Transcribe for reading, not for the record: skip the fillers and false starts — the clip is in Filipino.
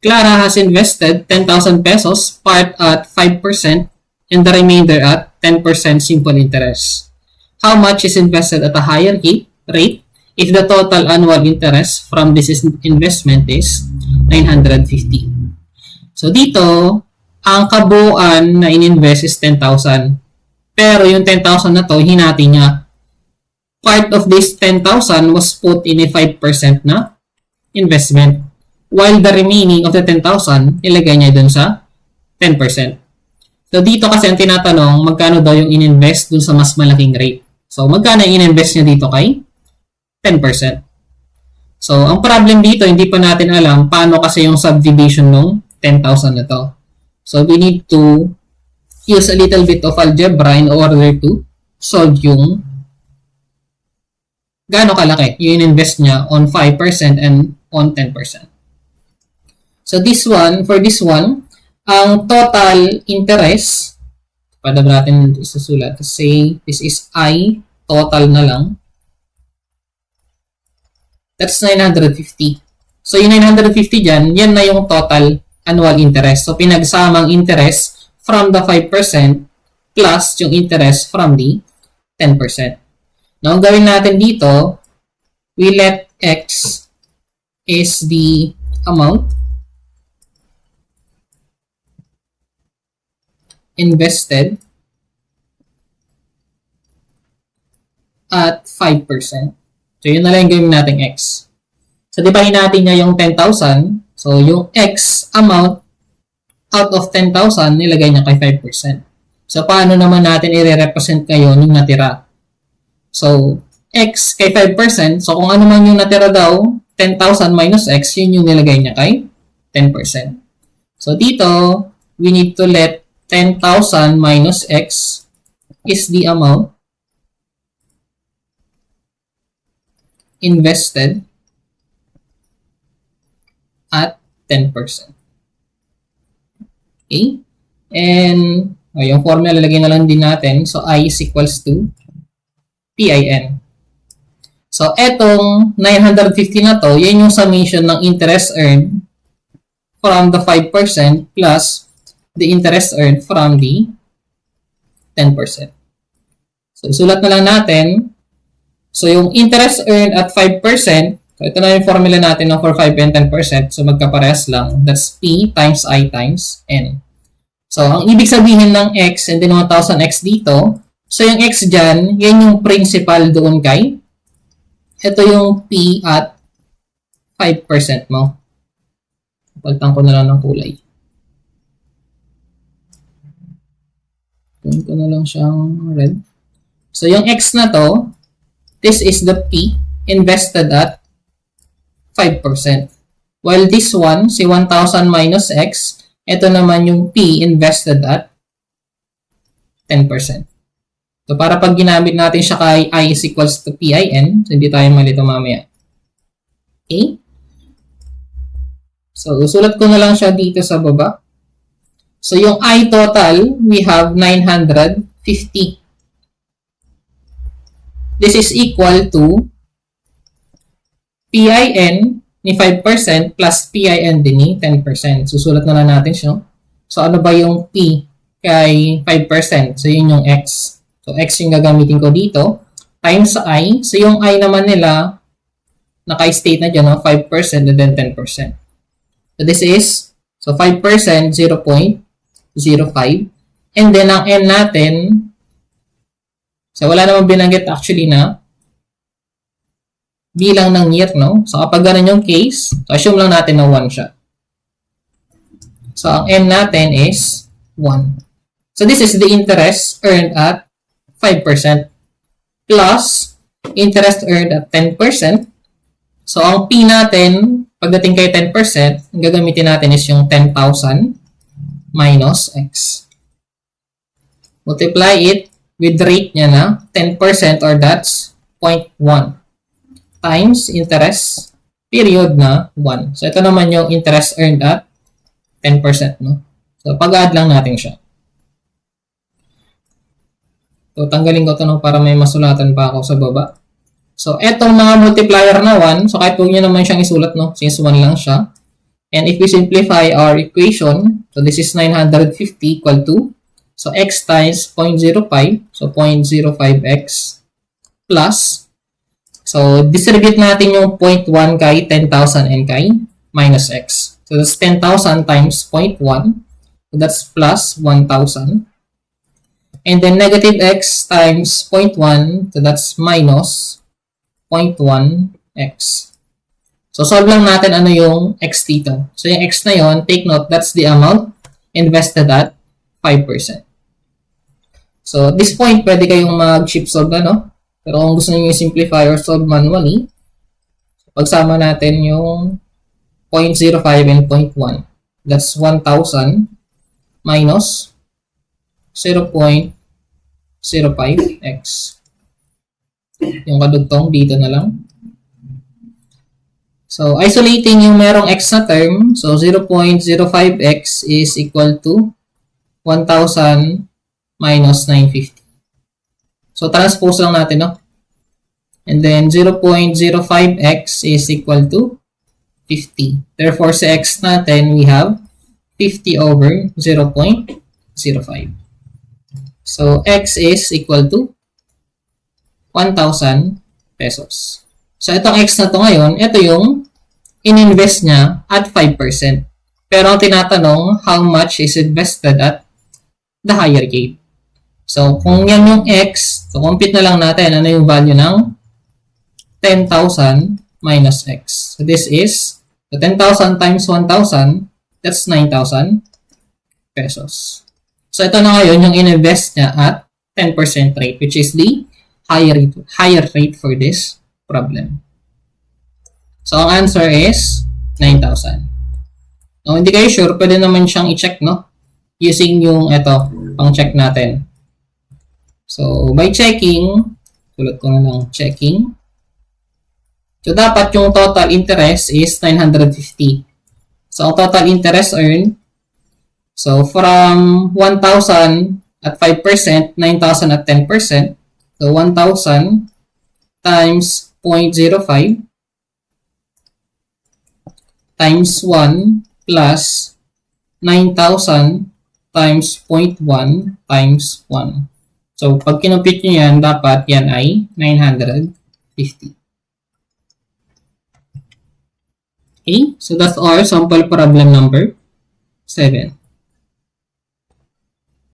Clara has invested 10,000 pesos, part at 5% and the remainder at 10% simple interest. How much is invested at a higher rate if the total annual interest from this investment is 950? So dito, ang kabuuan na ininvest is 10,000. Pero yung 10,000 na to, hinati niya. Part of this 10,000 was put in a 5% na investment. While the remaining of the 10,000, ilagay niya dun sa 10%. So dito kasi ang tinatanong, magkano daw yung ininvest dun sa mas malaking rate. So magkano yung ininvest niya dito kay 10%. So ang problem dito, hindi pa natin alam paano kasi yung subdivision ng 10,000 na to. So we need to use a little bit of algebra in order to solve yung gaano kalaki yung ininvest niya on 5% and on 10%. So for this one, ang total interest, pwede ba natin isusulat? Say, this is I, total na lang. That's 950. So, yung 950 dyan, yan na yung total annual interest. So, pinagsamang interest from the 5% plus yung interest from the 10%. Now, ang gawin natin dito, we let X is the amount invested at 5%. So, yun na lang yung gawin natin X. So, di ba hinati niya yung 10,000? So, yung X amount out of 10,000, nilagay niya kay 5%. So, paano naman natin i-represent ngayon yung natira? So, X kay 5%. So, kung ano man yung natira daw, 10,000 minus X, yun yung nilagay niya kay 10%. So, dito, we need to let 10,000 minus X is the amount invested at 10%. Okay? And, yung formula lalagay na lang din natin. So, I is equals to PIN. So, etong 950 na to, yan yung summation ng interest earned from the 5% plus the interest earned from the 10%. So, sulat na lang natin. So, yung interest earned at 5%, so ito na yung formula natin ng for 5 and 10%. So, magkaparehas lang. That's P times I times N. So, ang ibig sabihin ng X and then 1,000X dito, so yung X dyan, yan yung principal doon kay. Ito yung P at 5% mo. Palitan ko na lang ng kulay. Gawin ko na lang siyang red. So, yung X na to, this is the P invested at 5%. While this one, si 1,000 minus X, ito naman yung P invested at 10%. So, para pag ginamit natin siya kay I is equals to PIN, so hindi tayo malito mamaya. Okay? So, usulat ko na lang siya dito sa baba. So, yung I total, we have 950. This is equal to PIN ni 5% plus PIN din ni 10%. Susulat na lang natin siya. So, ano ba yung P kay 5%? So, yun yung X. So, X yung gagamitin ko dito. Times I. So, yung I naman nila, naka-state na dyan, no? 5% and then 10%. So, this is, so 5%, 0.05. And then, ang N natin, so wala namang binanggit actually na bilang ng year, no? So, kapag ganun yung case, so assume lang natin na 1 siya. So, ang N natin is 1. So, this is the interest earned at 5% plus interest earned at 10%. So, ang P natin, pagdating kay 10%, ang gagamitin natin is yung 10,000 minus X. Multiply it with rate niya na 10% or that's 0.1 times interest period na 1. So, ito naman yung interest earned at 10%, no? So, pag-add lang natin siya. So, tanggalin ko ito, no, para may masulatan pa ako sa baba. So, etong mga multiplier na 1, so kahit huwag nyo naman siyang isulat, no, since 1 lang siya. And if we simplify our equation, so this is 950 equal to, so x times 0.05, so 0.05x plus, so distribute natin yung 0.1 kay 10,000 and kay minus x. So that's 10,000 times 0.1, so that's plus 1,000. And then negative x times 0.1, so that's minus 0.1x. So solve lang natin ano yung x dito. So yung x na yon, take note, that's the amount invested at 5%. So at this point, pwede kayong mag-chip solve ano. Pero kung gusto niyo simplify or solve manually, pagsama natin yung 0.05 and 0.1. That's 1,000 minus 0.05x. Yung kadugtong dito na lang. So, isolating yung merong x na term, so 0.05x is equal to 1,000 minus 950. So, transpose lang natin, no? And then, 0.05x is equal to 50. Therefore, sa x natin, we have 50 over 0.05. So, x is equal to 1,000 pesos. So, itong x na to ngayon, ito yung in-invest niya at 5%. Pero ang tinatanong, how much is invested at the higher rate? So, kung yan yung x, so compute na lang natin ano yung value ng 10,000 minus x. So, this is the 10,000 times 1,000, that's 9,000 pesos. So, ito na ngayon yung in-invest niya at 10% rate, which is the higher rate for this problem. So, ang answer is 9,000. Now, hindi kayo sure, pwede naman siyang i-check, no? Using yung ito, pang-check natin. So, by checking, tulad ko na lang, checking. So, dapat yung total interest is 950. So, ang total interest earned, so, from 1,000 at 5%, 9,000 at 10%, so 1,000 times 0.05 times 1 plus 9,000 times 0.1 times 1. So, pag kinumpute nyo yan, dapat yan ay 950. Okay, so that's our sample problem number 7.